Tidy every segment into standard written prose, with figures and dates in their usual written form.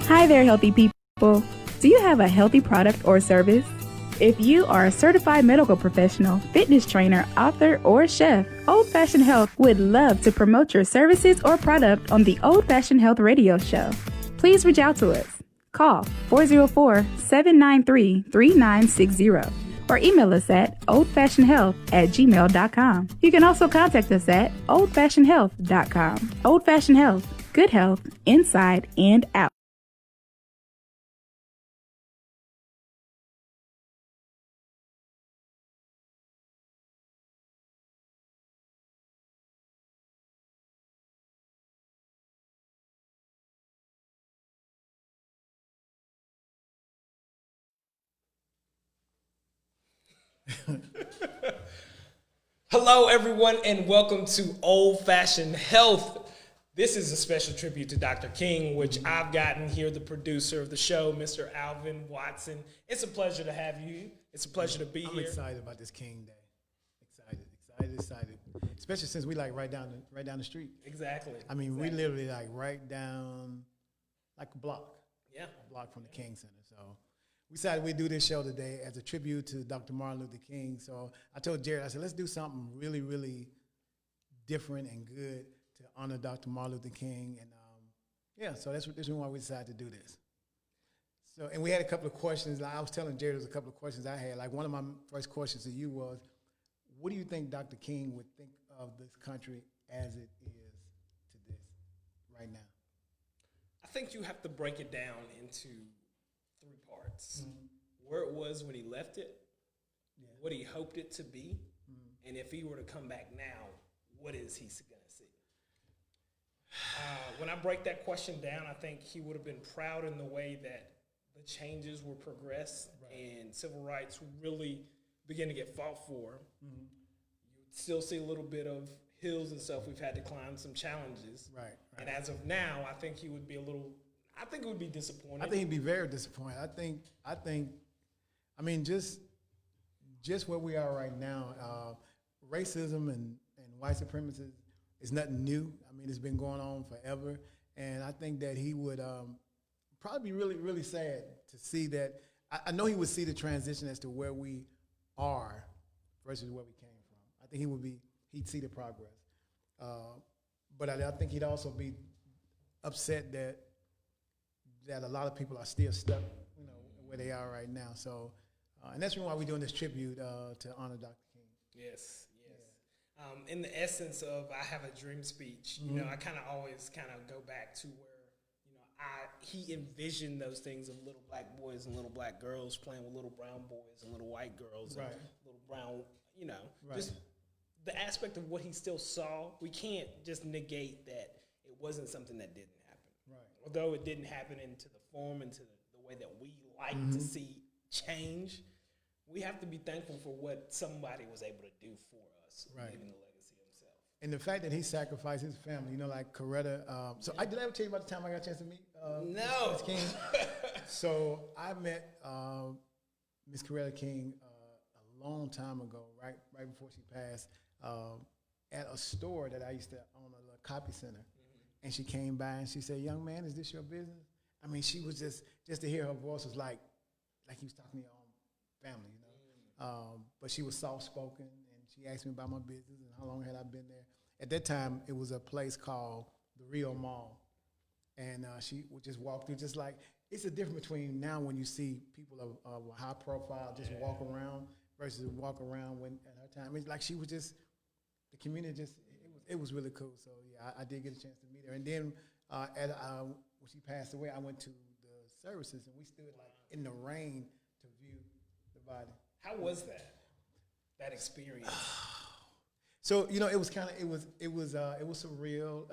Hi there, healthy people. Do you have a healthy product or service? If you are a certified medical professional, fitness trainer, author, or chef, Old Fashioned Health would love to promote your services or product on the Old Fashioned Health radio show. Please reach out to us. Call 404-793-3960 or email us at oldfashionedhealth@gmail.com. You can also contact us at oldfashionedhealth.com. Old Fashioned Health, good health inside and out. Hello, everyone, and welcome to Old Fashioned Health. This is a special tribute to Dr. King, which I've gotten here, the producer of the show, Mr. Alvin Watson. It's a pleasure to have you. It's a pleasure to be I'm here. excited about this King Day. Excited. Especially since we like right down the street. Exactly. I mean, exactly. we literally like right down, like a block. Yeah. A block from the King Center. So we decided we'd do this show today as a tribute to Dr. Martin Luther King. So I told Jared, I said, let's do something really, really different and good to honor Dr. Martin Luther King. And so this is why we decided to do this. So, and we had a couple of questions. Like I was telling Jared, there was a couple of questions I had. Like one of my first questions to you was, what do you think Dr. King would think of this country as it is to this right now? I think you have to break it down into three parts. Mm-hmm. Where it was when he left it, what he hoped it to be, and if he were to come back now, what is he going to see? When I break that question down, I think he would have been proud in the way that the changes were progressed and civil rights really begin to get fought for. You would still see a little bit of hills and stuff. We've had to climb some challenges. Right. And as of now, I think he would be I think it would be disappointed. I think he'd be very disappointed. I mean, just where we are right now, racism and white supremacy is nothing new. I mean, it's been going on forever. And I think that he would probably be really, really sad to see that. I know he would see the transition as to where we are versus where we came from. I think he'd see the progress. But I think he'd also be upset that a lot of people are still stuck, where they are right now. So, and that's why we're doing this tribute to honor Dr. King. Yes. In the essence of I Have a Dream speech, I kind of always go back to where, he envisioned those things of little black boys and little black girls playing with little brown boys and little white girls and little brown, just the aspect of what he still saw. We can't just negate that it wasn't something that didn't happen. Right. Although it didn't happen into the form, into the way that we like to see change, we have to be thankful for what somebody was able to do for us, leaving the legacy himself. And the fact that he sacrificed his family, like Coretta. Did I ever tell you about the time I got a chance to meet No. Miss King? So I met Miss Coretta King a long time ago, right before she passed, at a store that I used to own, a little copy center. And she came by and she said, "Young man, is this your business?" I mean, she was just to hear her voice was like he was talking to your own family, but she was soft-spoken, and she asked me about my business and how long had I been there. At that time, it was a place called the Rio Mall, and she would just walk through, just like, it's a difference between now when you see people of high profile just walk around versus walk around when at her time. It's like she was just, the community it was really cool. So yeah, I did get a chance to meet her. And then when she passed away, I went to the services, and we stood like in the rain to view the body. How was that experience? So it was surreal.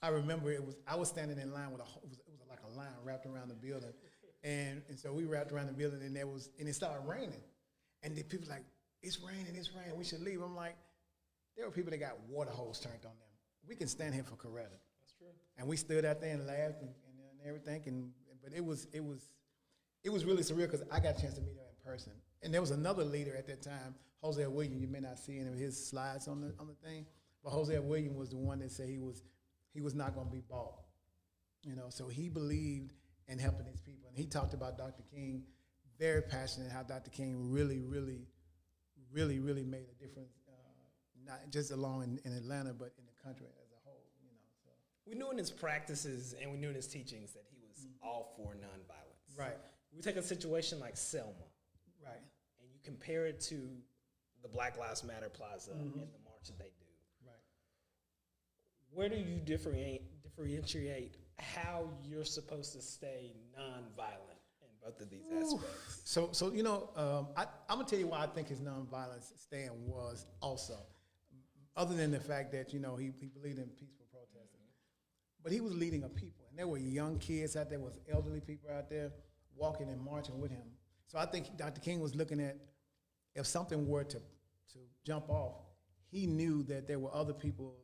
I remember I was standing in line with it was like a line wrapped around the building, and so we wrapped around the building, and it started raining, and the people like, it's raining, we should leave. I'm like, there were people that got water hose turned on them. We can stand here for Coretta. That's true. And we stood out there and laughed and everything, but it was really surreal because I got a chance to meet her in person. And there was another leader at that time, Hosea Williams. You may not see any of his slides on the thing, but Hosea Williams was the one that said he was not going to be bought. You know, so he believed in helping his people, and he talked about Dr. King, very passionate. How Dr. King really made a difference, not just along in Atlanta, but in the country as a whole. You know, so We knew in his practices and we knew in his teachings that he was all for nonviolence. right, We take a situation like Selma, right, and you compare it to the Black Lives Matter Plaza and the march that they do. right. Where do you differentiate how you're supposed to stay nonviolent in both of these aspects? So you know, I'm gonna tell you why I think his nonviolence stand was also, other than the fact that you know he believed in peaceful protesting, but he was leading a people, and there were young kids out there, was elderly people out there walking and marching with him. So I think Dr. King was looking at if something were to jump off, he knew that there were other people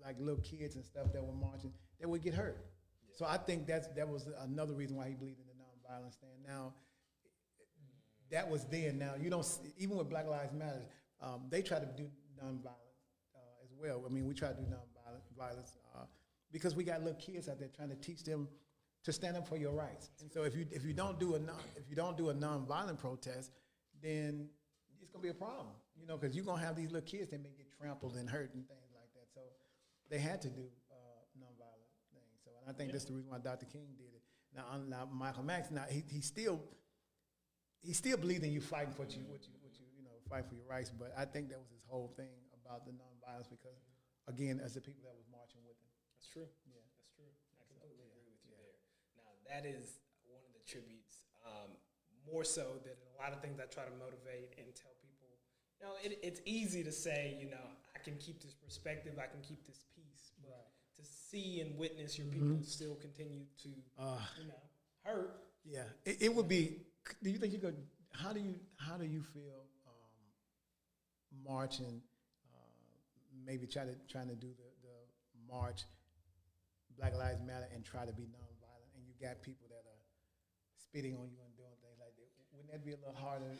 like little kids and stuff that were marching that would get hurt. So I think that was another reason why he believed in the nonviolence stand. Now, that was then. Now you don't even with Black Lives Matter, they try to do nonviolence as well. I mean, we try to do nonviolence because we got little kids out there trying to teach them to stand up for your rights. And so if you don't do a nonviolent protest, then it's gonna be a problem. You know, because you're gonna have these little kids that may get trampled and hurt and things like that. So they had to do nonviolent things. So and I think that's the reason why Dr. King did it. Now Michael Max, now he still believed in you fighting for what you fight for your rights. But I think that was his whole thing about the nonviolence because, again, as the people that was marching with him. That's true. Yeah, that's true. I completely agree with you there. Now, that is one of the tributes, more so than a lot of things I try to motivate and tell people. You know, it's easy to say, you know, I can keep this perspective, I can keep this peace, but to see and witness your people still continue to, hurt. Yeah, it would be. Do you think you could? How do you feel marching? Maybe trying to do the march, Black Lives Matter, and try to be nonviolent, and you got people that are spitting on you and doing things like that. Wouldn't that be a little harder?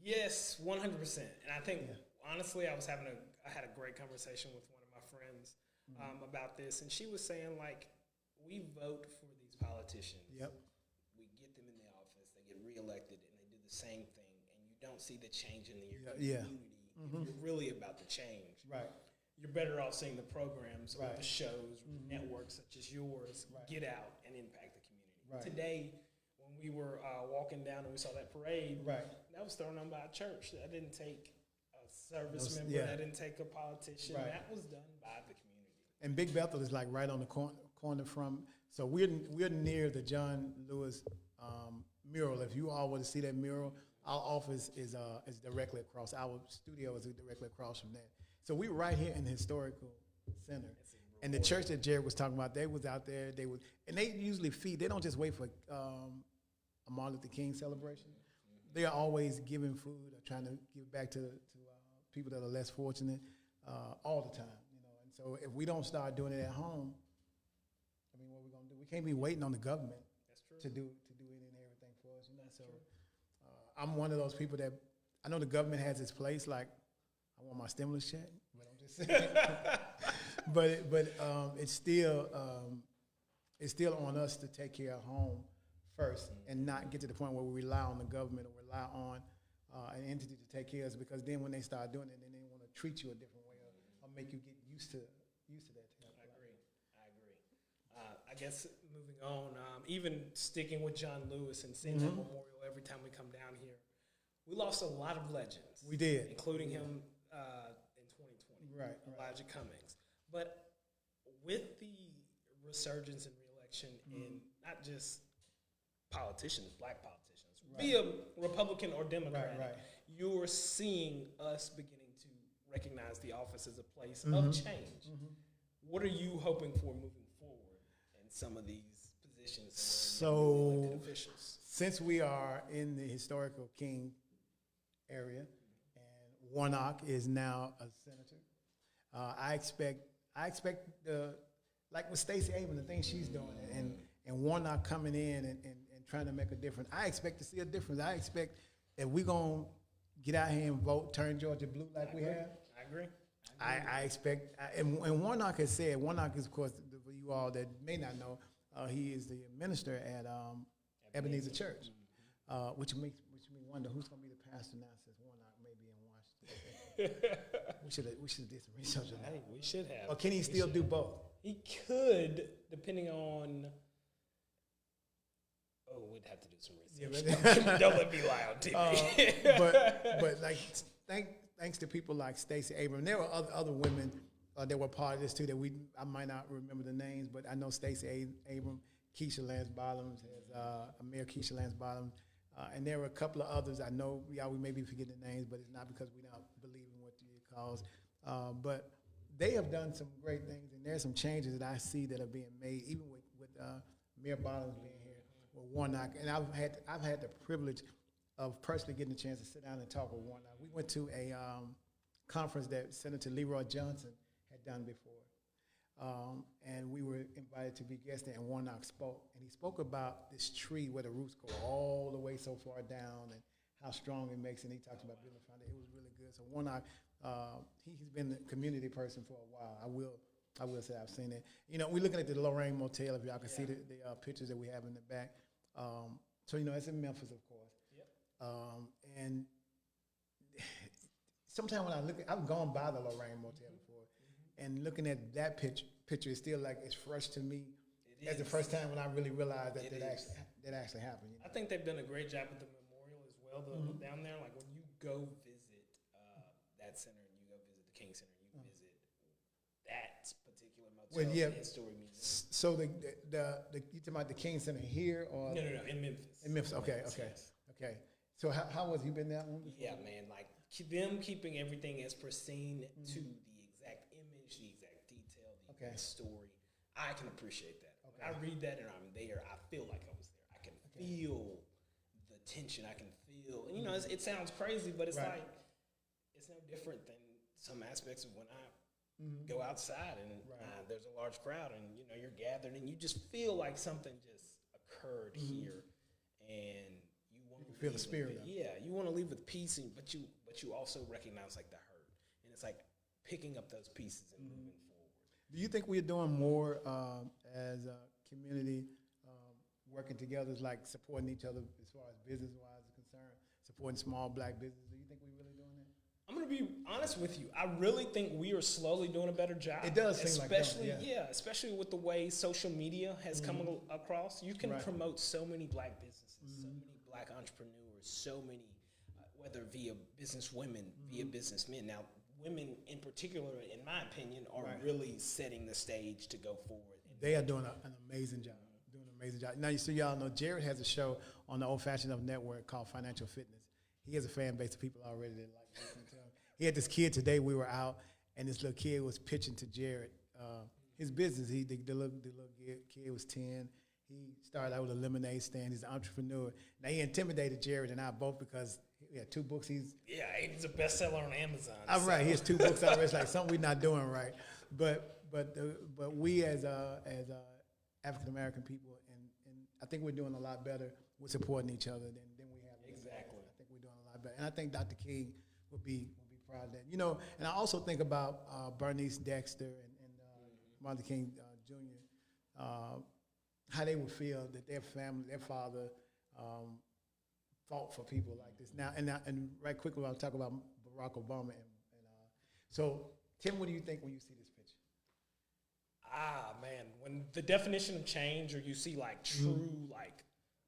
Yes, 100%. And I think, honestly, I had a great conversation with one of my friends about this, and she was saying, like, we vote for these politicians. Yep. We get them in the office, they get reelected, and they do the same thing, and you don't see the change in the community. If you're really about the change. Right. You're better off seeing the programs or Right. the shows, or networks such as yours get out and impact the community. Right. Today, when we were walking down and we saw that parade, Right. that was thrown on by a church. That didn't take a service member. yeah. That didn't take a politician. Right. That was done by the community. And Big Bethel is like right on the corner from. So we're near the John Lewis mural. If you all want to see that mural, our office is directly across. Our studio is directly across from that. So we're right here in the historical center. And the church that Jared was talking about, they was out there. And they usually feed. They don't just wait for a Martin Luther King celebration. They are always giving food or trying to give back to people that are less fortunate all the time. You know, and so if we don't start doing it at home, I mean, what are we gonna do? We can't be waiting on the government to do anything and everything for us. You know, so I'm one of those people that I know the government has its place. Like I want my stimulus check, but I'm just saying. but it's still on us to take care of home first and not get to the point where we rely on the government or rely on an entity to take care of us, because then when they start doing it, then they want to treat you a different way or make you get used to that. I agree. I guess moving on, even sticking with John Lewis and seeing that memorial every time we come down here, we lost a lot of legends. We did. Including him in 2020. Right. Elijah Cummings. But with the resurgence and reelection in not just politicians, black politicians, be a Republican or Democrat, you're seeing us beginning to recognize the office as a place of change. What are you hoping for moving forward in some of these positions? So, elected officials? Since we are in the historical King area, and Warnock is now a senator, I expect like with Stacey Abrams, the things she's doing, and Warnock coming in and trying to make a difference. I expect to see a difference. I expect that we're going to get out here and vote, turn Georgia blue like we have. I agree. I expect, and Warnock has said, Warnock is, of course, for you all that may not know, He is the minister at Ebenezer Church, which makes me wonder who's going to be the pastor now since Warnock may be in Washington. we should have did some research on that. Hey, we should have. Or can he still do both? He could, depending on. Oh, we'd have to do some research. Don't let me lie on TV. But like, thanks to people like Stacey Abrams, there were other women that were part of this too. That I might not remember the names, but I know Stacey Abrams, Keisha Lance Bottoms, Mayor Keisha Lance Bottoms, and there were a couple of others. I know we may be forgetting the names, but it's not because we don't believe in what the cause. But they have done some great things, and there's some changes that I see that are being made, even with Mayor Bottoms being here. Warnock, and I've had the privilege of personally getting a chance to sit down and talk with Warnock. We went to a conference that Senator Leroy Johnson had done before, and we were invited to be guests there, and Warnock spoke, and he spoke about this tree where the roots go all the way so far down and how strong it makes, and he talked about building a foundation. It was really good. So Warnock, he's been a community person for a while. I will say I've seen it. You know, we're looking at the Lorraine Motel, if y'all can see the pictures that we have in the back. So, you know, it's in Memphis, of course. Yep. And sometimes when I've gone by the Lorraine Motel before, and looking at that picture is still like it's fresh to me. That's the first time when I really realized that actually happened. You know? I think they've done a great job with the memorial as well, down there. Like when you go visit that center and you go visit the King Center, you visit that particular motel, the Historic Museum. So you talking about the King Center here or no, in Memphis. In Memphis, okay. So how was you been that one? Yeah, man, like them keeping everything as pristine to the exact image, the exact detail, the exact story. I can appreciate that. Okay. When I read that and I'm there, I feel like I was there. I can feel the tension. I can feel, and you know, it sounds crazy, but it's like it's no different than some aspects of when I go outside and there's a large crowd and you know you're gathered and you just feel like something just occurred here and you want to feel the spirit. You want to leave with peace, but you also recognize like the hurt, and it's like picking up those pieces and moving forward. Do you think we're doing more as a community working together, like supporting each other as far as business wise is concerned, supporting small black businesses? Do you think we're really doing that? I'm going to be honest with you. I really think we are slowly doing a better job. It does seem like that, especially with the way social media has come across. You can promote so many black businesses, so many black entrepreneurs, so many, whether via businesswomen, via businessmen. Now, women in particular, in my opinion, are really setting the stage to go forward. They are doing an amazing job. Now, so y'all know Jared has a show on the Old Fashioned Up Network called Financial Fitness. He has a fan base of people already that like listening to him. He had this kid today. We were out, and this little kid was pitching to Jared his business. The little kid was 10. He started out with a lemonade stand. He's an entrepreneur. Now, he intimidated Jared and I both because he had 2 books. He's a bestseller on Amazon. I'm right. He has 2 books already. It's like something we're not doing right. But we as African American people, and I think we're doing a lot better with supporting each other than we have. Exactly. I think we're doing a lot better, and I think Dr. King would be proud of that. You know, and I also think about Bernice Dexter and Martin King Jr. How they would feel that their family, their father, fought for people like this. Now, and right quickly, I'll talk about Barack Obama. So, Tim, what do you think when you see this picture? Man, when the definition of change, or you see like true like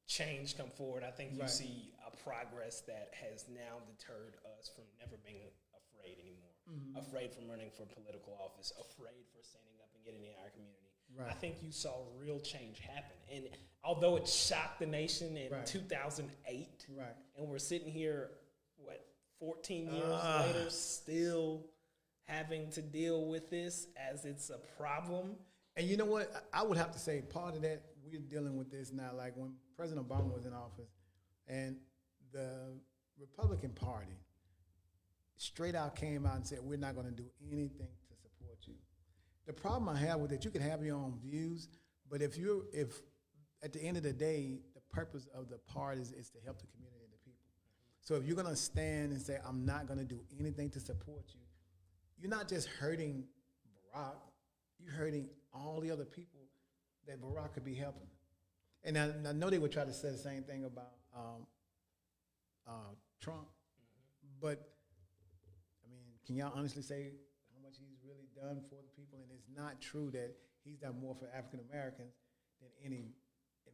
change come forward, I think you see a progress that has now deterred us from never being afraid anymore. Afraid from running for political office, afraid for standing up and getting in our community. I think you saw real change happen. And although it shocked the nation in 2008, and we're sitting here, 14 years later, still having to deal with this as it's a problem. And you know what? I would have to say part of that, we're dealing with this now. Like when President Obama was in office, and the Republican Party straight out came out and said, we're not going to do anything to support you. The problem I have with it, you can have your own views, but if at the end of the day, the purpose of the party is to help the community and the people. So if you're going to stand and say, I'm not going to do anything to support you, you're not just hurting Barack, you're hurting all the other people that Barack could be helping. And I know they would try to say the same thing about Trump, but I mean, can y'all honestly say how much he's really done for the people? And it's not true that he's done more for African Americans than any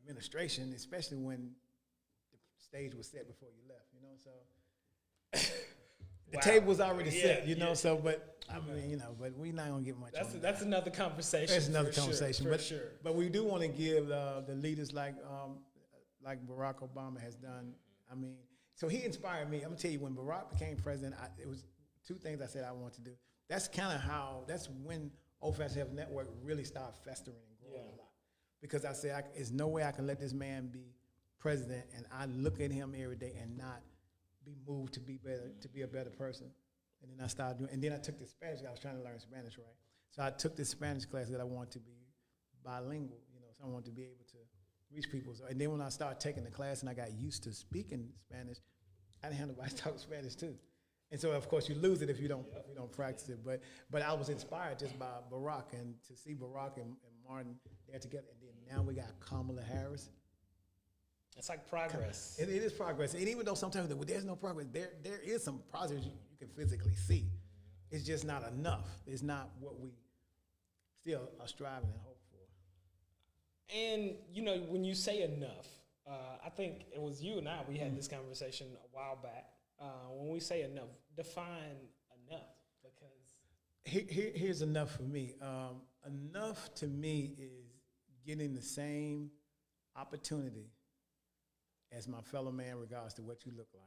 administration, especially when the stage was set before you left, you know, so the table was already set, you know, so, but I mean, you know, but we're not gonna get much on that. That's another conversation. That's another conversation, for sure. But we do want to give the leaders like Barack Obama has done. I mean, so he inspired me. I'm gonna tell you, when Barack became president, it was two things I said I want to do. That's kind of that's when Old Fashioned Health Network really started festering and growing a lot. Because I said, there's no way I can let this man be president, and I look at him every day and not be moved to be better, to be a better person. And then I started doing, and then I took the Spanish. I was trying to learn Spanish, right? So I took this Spanish class that I wanted to be bilingual, you know, so I wanted to be able to reach people. So, and then when I started taking the class and I got used to speaking Spanish, I didn't have nobody talk Spanish too. And so of course you lose it if you don't practice it. But I was inspired just by Barack, and to see Barack and Martin there together. And then now we got Kamala Harris. It's like progress. It is progress. And even though sometimes there's no progress, there is some progress you can physically see. It's just not enough. It's not what we still are striving and hope for. And, you know, when you say enough, I think it was you and I, we had this conversation a while back. When we say enough, define enough, because here's enough for me. Enough to me is getting the same opportunity as my fellow man in regards to what you look like.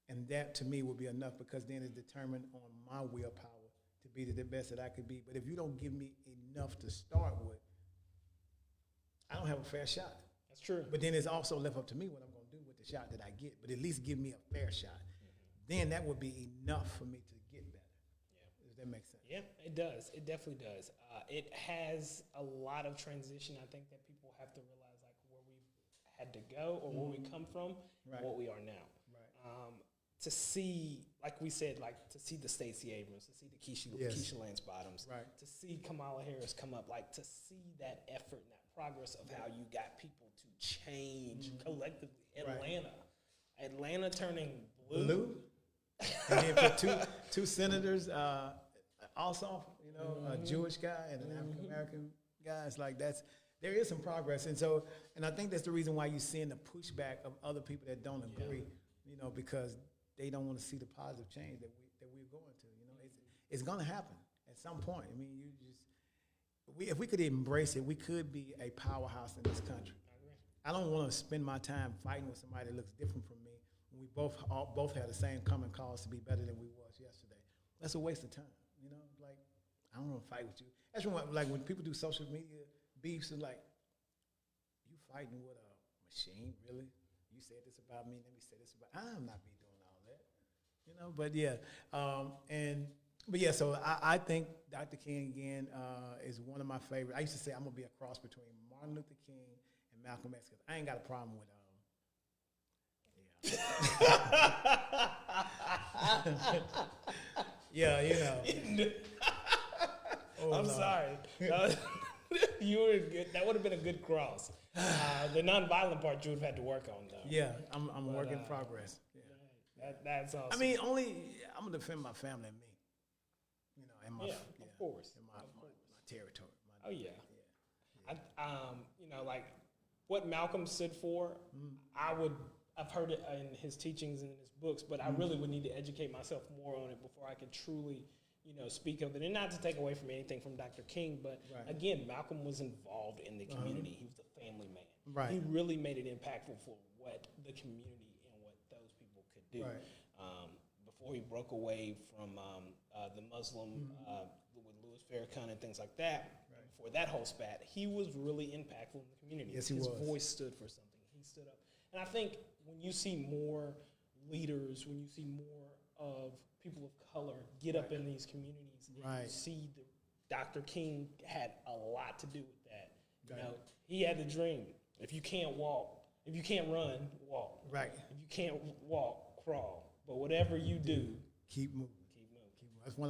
And that to me would be enough, because then it's determined on my willpower to be the best that I could be. But if you don't give me enough to start with, I don't have a fair shot. That's true. But then it's also left up to me what I'm going to do with the shot that I get. But at least give me a fair shot. Then that would be enough for me to get better. Yeah. Does that make sense? Yeah, it does. It definitely does. It has a lot of transition. I think that people have to realize like where we've had to go, or where we come from, what we are now. Right. To see, like we said, like to see the Stacey Abrams, to see the Keisha Lance Bottoms, to see Kamala Harris come up, like to see that effort and that progress of how you got people to change collectively. Atlanta turning blue. And then for two senators, also, you know, a Jewish guy and an African American guy. It's like there is some progress, and I think that's the reason why you're seeing the pushback of other people that don't agree. You know, because they don't want to see the positive change that we're going to. You know, it's going to happen at some point. I mean, if we could embrace it, we could be a powerhouse in this country. I don't want to spend my time fighting with somebody that looks different from me when we both have the same common cause to be better than we was yesterday. That's a waste of time. You know, like I don't want to fight with you. That's when people do social media beefs, and like, you fighting with a machine, really? You said this about me, let me say this about. I'm not be doing all that, you know. But yeah, so I think Dr. King again is one of my favorite. I used to say I'm gonna be a cross between Martin Luther King and Malcolm X, because I ain't got a problem with yeah, you know. I'm sorry. You were good. That would have been a good cross. The nonviolent part you would have had to work on, though. Yeah, I'm a work in progress. Yeah. That's awesome. I mean, I'm gonna defend my family and me. You know, and my of course, and my territory. You know, like what Malcolm stood for. I've heard it in his teachings and in his books, but I really would need to educate myself more on it before I could truly, you know, speak of it. And not to take away from anything from Dr. King, but again, Malcolm was involved in the community. He was a family man. Right. He really made it impactful for what the community and what those people could do. Right. Before he broke away from the Muslim with Louis Farrakhan and things like that, before that whole spat, he was really impactful in the community. Yes, he His was. voice stood for something. He stood up. And I think when you see more leaders, when you see more of people of color get up in these communities, you see Dr. King had a lot to do with that. You know, he had the dream. If you can't run, walk. Right. If you can't walk, crawl. But whatever you do, keep moving. Keep moving. That's one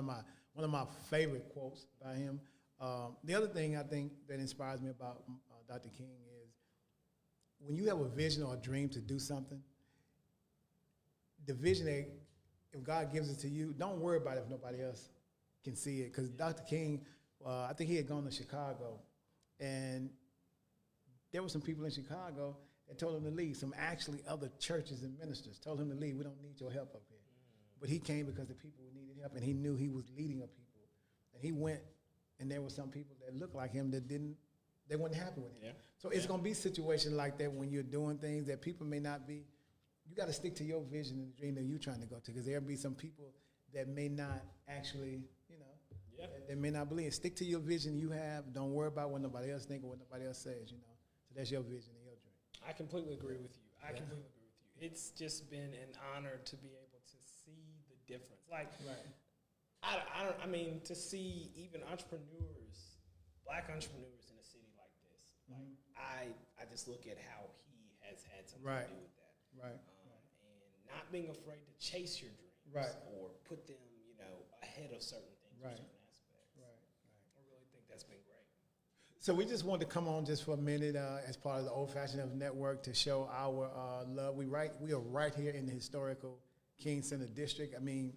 of my favorite quotes by him. The other thing I think that inspires me about Dr. King is when you have a vision or a dream to do something, the vision, if God gives it to you, don't worry about it if nobody else can see it. Because Dr. King, I think he had gone to Chicago, and there were some people in Chicago that told him to leave. Some actually other churches and ministers told him to leave. We don't need your help up here. But he came because the people needed help, and he knew he was leading a people. And he went, and there were some people that looked like him that they weren't happy with him. Yeah. So it's going to be situations like that when you're doing things that people may not be. You got to stick to your vision and the dream that you're trying to go to, because there'll be some people that may not actually, they may not believe. Stick to your vision you have. Don't worry about what nobody else thinks or what nobody else says, So that's your vision and your dream. I completely agree with you. Completely agree with you. It's just been an honor to be able to see the difference. Like, I mean, to see even entrepreneurs, Black entrepreneurs in a city like this, like I just look at how he has had something to do with that. Right. And not being afraid to chase your dreams or put them, ahead of certain things or certain aspects. Right. I really think that's been great. So we just wanted to come on just for a minute as part of the Old Fashioned Health Network to show our love. We are right here in the historical King Center District. I mean,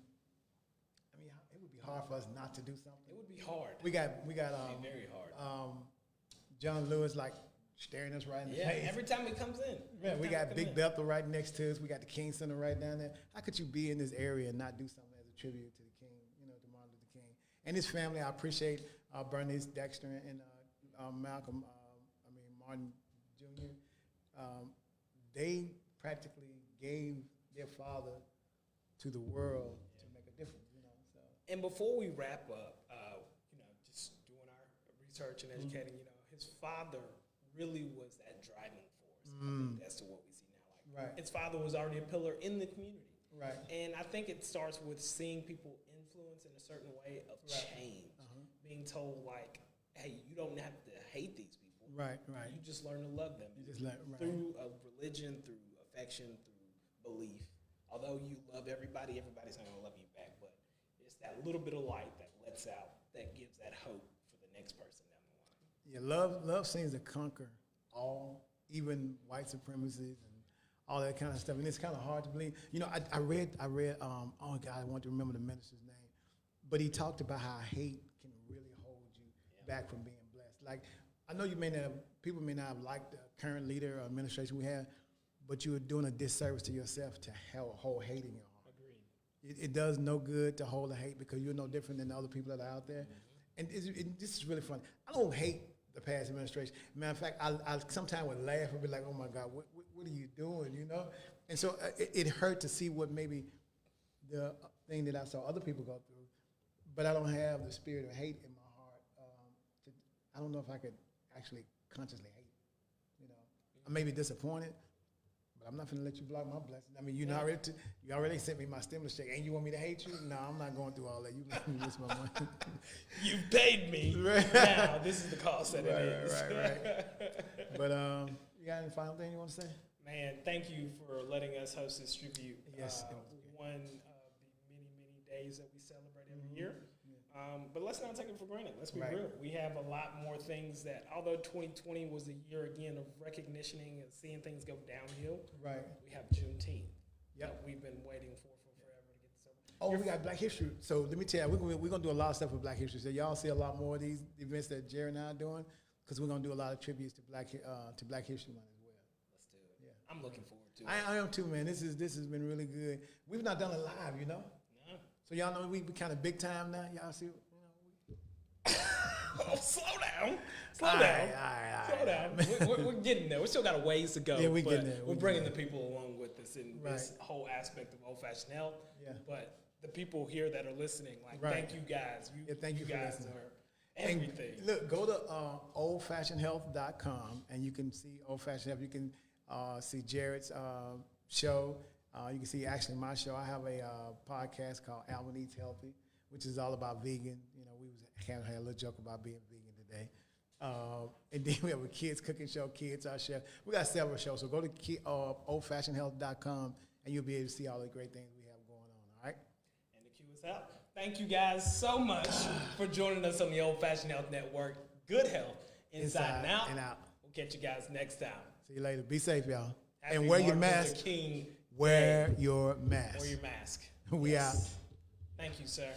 it would be hard for us not to do something. It would be hard. We got it would be very hard. John Lewis staring us right in the face. Every time he comes in. Yeah, we got Big Bethel right next to us. We got the King Center right down there. How could you be in this area and not do something as a tribute to the King, to Martin Luther King and his family? I appreciate Bernice Dexter and Malcolm, Martin Jr. They practically gave their father to the world to make a difference, So. And before we wrap up, just doing our research and educating, his father really was that driving force. I think that's to what we see now. His father was already a pillar in the community. Right. And I think it starts with seeing people influence in a certain way of change. Being told, hey, you don't have to hate these people. Right. You just learn to love them. Through religion, through affection, through belief. Although you love everybody, everybody's not going to love you back. But it's that little bit of light that lets out, that gives that hope for the next person down the line. Yeah, love seems to conquer all, even white supremacy and all that kind of stuff. And it's kind of hard to believe. I read, oh God, I want to remember the minister's name. But he talked about how hate can really hold you back from being blessed. Like, I know people may not have liked the current leader or administration we have, but you are doing a disservice to yourself to hold hate in your heart. Agreed. It does no good to hold a hate because you're no different than the other people that are out there. And this is really funny. I don't hate the past administration. Matter of fact, I sometimes would laugh and be like, oh my God, what are you doing, And so it hurt to see what maybe the thing that I saw other people go through, but I don't have the spirit of hate in my heart. I don't know if I could actually consciously hate, I may be disappointed, but I'm not going to let you block my blessing. I mean, you already sent me my stimulus check, and you want me to hate you? No, I'm not going through all that. You let me miss my money. You've paid me. Now this is the cost that it is. Right. But you got any final thing you want to say? Man, thank you for letting us host this tribute. Yes. One of the many days that we celebrate every year. But let's not take it for granted. Let's be real. We have a lot more things that, although 2020 was a year again of recognition and seeing things go downhill, we have Juneteenth that we've been waiting for forever to get this over. Oh, we got Black History. So let me tell you, we're going to do a lot of stuff with Black History. So y'all see a lot more of these events that Jerry and I are doing because we're going to do a lot of tributes to Black History Month as well. Let's do it. Yeah. I'm looking forward to it. I am too, man. This has been really good. We've not done it live, No. So y'all know we kind of big time now. Y'all see, Oh, slow down. Slow down. Slow down. We're getting there. We still got a ways to go. Yeah, we're getting there. We're bringing the people along with us in this whole aspect of old-fashioned health. Yeah. But the people here that are listening, thank you guys. Thank you guys for listening. are everything. And look, go to oldfashionedhealth.com and you can see Old Fashioned Health. You can see Jared's show. You can see actually my show. I have a podcast called Alvin Eats Healthy, which is all about vegan. We had a little joke about being vegan today. And then we have a kids cooking show, Kids Our Chef. We got several shows. So go to oldfashionedhealth.com and you'll be able to see all the great things we have going on, all right? And the cue is out. Thank you guys so much for joining us on the Old Fashioned Health Network. Good health, inside and out. We'll catch you guys next time. See you later. Be safe, y'all. Happy And wear your Martin Luther mask. King Wear Day. your mask. Wear your mask. We out. Thank you, sir.